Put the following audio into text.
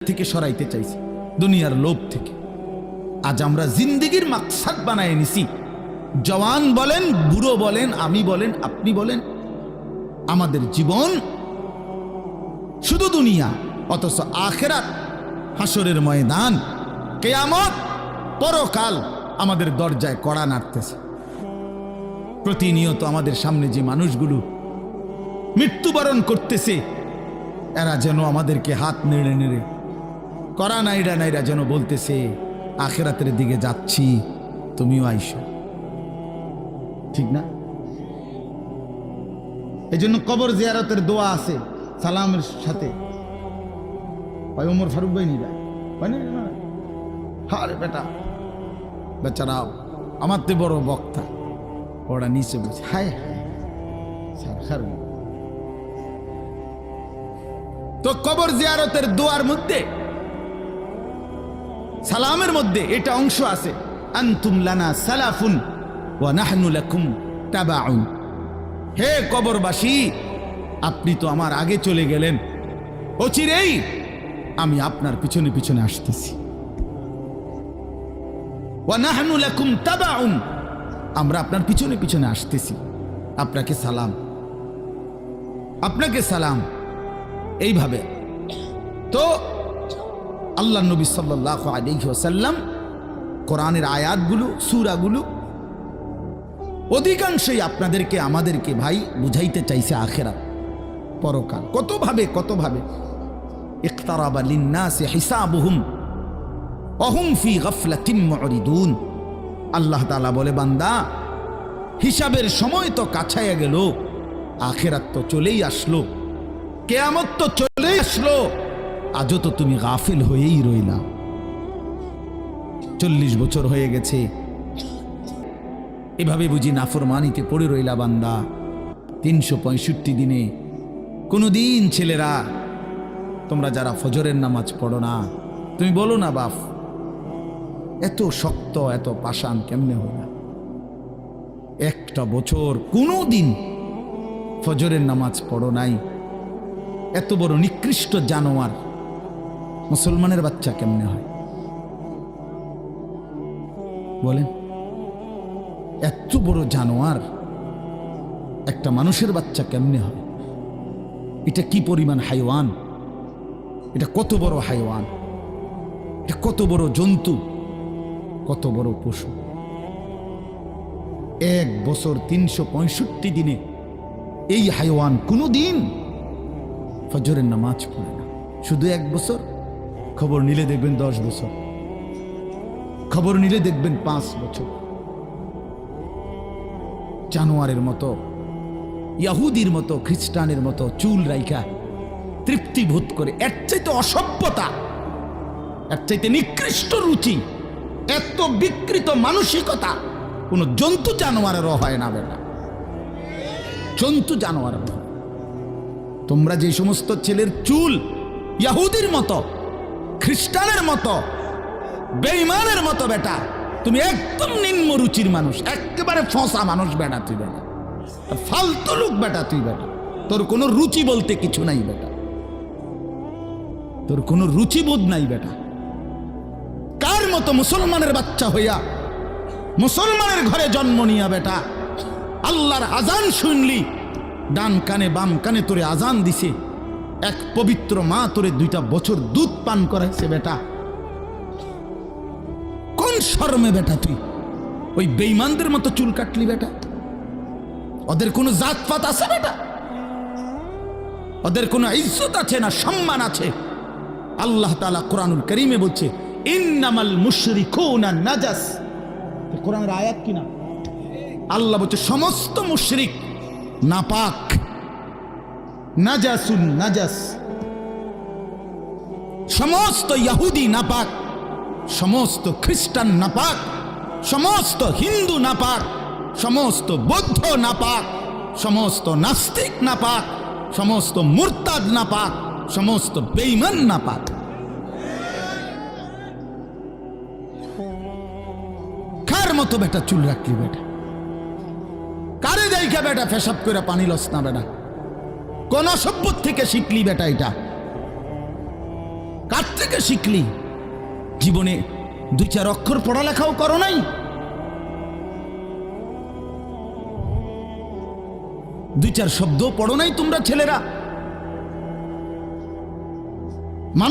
থেকে সরাইতে চাইছি, দুনিয়ার লোভ থেকে। আজ আমরা জিন্দেগির মাকসাদ বানায় নিছি। জওয়ান বলেন, বুড়ো বলেন, আমি বলেন, আপনি বলেন, আমাদের জীবন শুধু দুনিয়া, অথচ আখিরাত, হাসরের ময়দান, কিয়ামত, পরকাল আমাদের দরজায় কড়া নাড়তেছে। প্রতিনিয়ত আমাদের সামনে যে মানুষগুলো মৃত্যুবরণ করতেছে, এরা যেন আমাদেরকে হাত নেড়ে নেড়ে করা নাইরা নাইরা যেন বলতেছে, আখিরাতের দিকে যাচ্ছি, তুমিও আইসো। ঠিক না? এই জন্য কবর জিয়ারতের দোয়া আছে সালামের সাথে। ওমর ফারুক ভাই নিরা হারে বেটা, বেচারা আমার তে বড় বক্তা, ওরা নিচে বলছে হায় হায়। তো কবর জিয়ারতের দোয়ার মধ্যে, সালামের মধ্যে এটা অংশ আছে, আনতুম লানা সালাফুন ওয়া নাহনু লাকুম তাবাউন। হে কবরবাসী, আপনি তো আমার আগে চলে গেলেন, অচিরেই আমি আপনার পিছনে পিছনে আসতেছি। ওয়া নাহনু লাকুম তাবাউন, আমরা আপনার পিছনে পিছনে আসতেছি। আপনাকে সালাম, আপনাকে সালাম। এইভাবে তো আল্লাহ নবী সাল্লাল্লাহু আলাইহি ওয়াসাল্লাম কোরআনের আয়াতগুলো, সূরাগুলো অধিকাংশই আপনাদেরকে আমাদেরকে ভাই বুঝাইতে চাইছে আখিরাত, পরকাল। কতভাবে ইকতারাবা লিন্নাসি হিসাবুহুম ওয়া হুম ফি গাফলাতিন মুরিদুন। আল্লাহ তাআলা বলে, বান্দা, হিসাবের সময় তো কাছাইয়া গেল, আখিরাত তো চলেই আসলো, কিয়ামত তো চলেই আসলো, আজও তো তুমি গাফিল হয়েই রইলা। 40 বছর হয়ে গেছে, এভাবে বুঝি নাফরমানিতে পড়ে রইলা বান্দা। 365 দিনে কোনদিন ছেলেরা, তোমরা যারা ফজরের নামাজ পড়ো না, তুমি বলো না বাপ, এত শক্ত এত পাষাণ কেমনে হলো? একটা বছর কোনদিন ফজরের নামাজ পড়ো নাই, এত বড় নিকৃষ্ট জানোয়ার মুসলমানের বাচ্চা কেমনে হয় বলেন? এত বড় জানোয়ার একটা মানুষের বাচ্চা কেমনে হয়? এটা কি পরিমাণ হাইওয়ান, এটা কত বড় হাইওয়ান, এটা কত বড় জন্তু, কত বড় পশু। এক বছর 365 দিনে এই হাইওয়ান কোনদিন ফজরের নামাজ পড়ে না। শুধু এক বছর, খবর নিলে দেখবেন 10 বছর, খবর নিলে দেখবেন 5 বছর। জানোয়ারের মতো, ইহুদির মতো, খ্রিস্টানের মতো চুল রাইখা তৃপ্তি বোধ করে। এর চাইতে অসভ্যতা, এর চাইতে নিকৃষ্ট রুচি, এত বিকৃত মানসিকতা কোন জন্তু জানোয়ারেরও হয় না বেটা, জন্তু জানোয়ারের। তোমরা যে সমস্ত ছেলের চুল ইহুদির মতো, খ্রিস্টানের মতো, বেঈমানের মতো বেটা, তুমি একদম নিম্ন রুচির মানুষ, একেবারে ফসা মানুষ বেটা, তুই বেটা ফালতু লোক বেটা, তুই বেটা, তোর কোনো রুচি বলতে কিছু নাই বেটা, তোর কোনো রুচিবোধ নাই বেটা। কার মতো মুসলমানের বাচ্চা হইয়া, মুসলমানের ঘরে জন্ম নিয়া বেটা, আল্লাহর আজান শুনলি, ডান কানে বাম কানে তোরে আজান দিছে, এক পবিত্র মা তোরে 2টা বছর দুধ পান করাইছে বেটা, কোন শরমে বেটা তুই ওই বেঈমানদের মতো চুল কাটলি বেটা? ওদের কোনো জাতপাত আছে বেটা? ওদের কোনো ইজ্জত আছে না সম্মান আছে? আল্লাহ তাআলা কোরআনুল কারীমে বলছে, ইন্নামাল মুশরিকুনা নাজাস। কোরআনের আয়াত কিনা? আল্লাহ বলছে সমস্ত মুশরিক নাপাক, নাজাসুন নাজাস। সমস্ত ইহুদি নাপাক, সমস্ত খ্রিস্টান নাপাক, সমস্ত হিন্দু নাপাক, সমস্ত বৌদ্ধ নাপাক, সমস্ত নাস্তিক নাপাক, সমস্ত মুরতাদ নাপাক, সমস্ত বেঈমান নাপাক। কার মতো বেটা চুল রাখলি বেটা? কারে দেখা বেটা পেশাব করে পানি লস না বেটা? কোন সভ্য থেকে শিখলি বেটা? এটা কার থেকে থেকে শিখলি? জীবনে 2-4 অক্ষর পড়ালেখাও করো নাই? 2-4 শব্দ পড়ো নাই তোমরা ছেলেরা?